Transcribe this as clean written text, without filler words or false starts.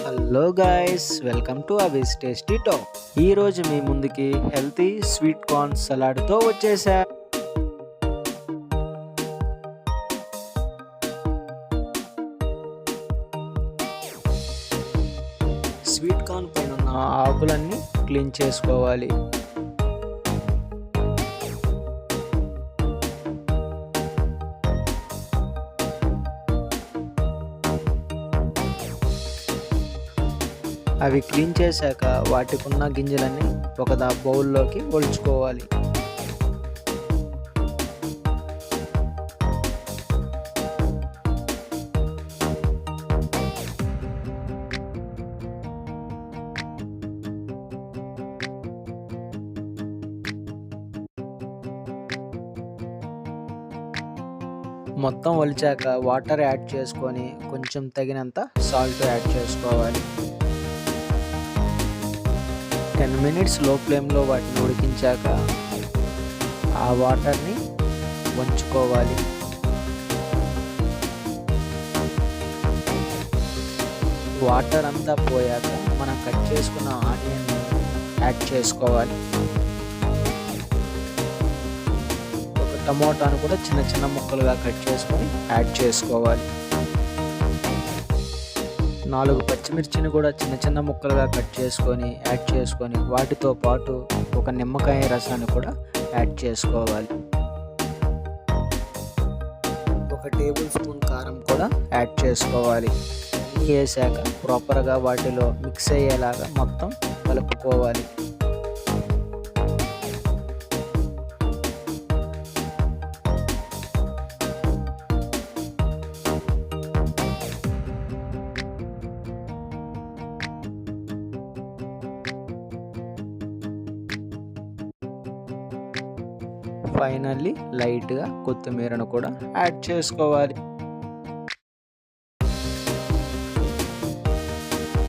Hello guys, welcome to Avis tasty talk. ఈ రోజు మీ ముందుకి హెల్తీ స్వీట్ కార్న్ సలాడ్ తో వచ్చేసా. స్వీట్ కార్న్ పైన ఉన్న ఆకులన్నీ క్లీన్ చేసుకోవాలి. అవి క్లీన్ చేశాక వాటికున్న గింజలన్నీ ఒక బౌల్లోకి ఒలుచుకోవాలి. మొత్తం ఒలిచాక వాటర్ యాడ్ చేసుకొని కొంచెం తగినంత సాల్ట్ యాడ్ చేసుకోవాలి. 10 మినిట్స్ లో ఫ్లేమ్లో వాటిని ఉడికించాక ఆ వాటర్ని వంచుకోవాలి. వాటర్ అంతా పోయాక మనం కట్ చేసుకున్న ఆనియన్ని యాడ్ చేసుకోవాలి. ఒక టమోటాను కూడా చిన్న చిన్న ముక్కలుగా కట్ చేసుకొని యాడ్ చేసుకోవాలి. 4 పచ్చిమిర్చిని కూడా చిన్న చిన్న ముక్కలుగా కట్ చేసుకొని యాడ్ చేసుకొని వాటితో పాటు ఒక నిమ్మకాయ రసాన్ని కూడా యాడ్ చేసుకోవాలి. 1 టేబుల్ స్పూన్ కారం కూడా యాడ్ చేసుకోవాలి. అన్నీ వేసాక ప్రాపర్గా వాటిలో మిక్స్ అయ్యేలాగా మొత్తం కలుపుకోవాలి. ఫైనల్లీ లైట్గా కొత్తిమీరను కూడా యాడ్ చేసుకోవాలి.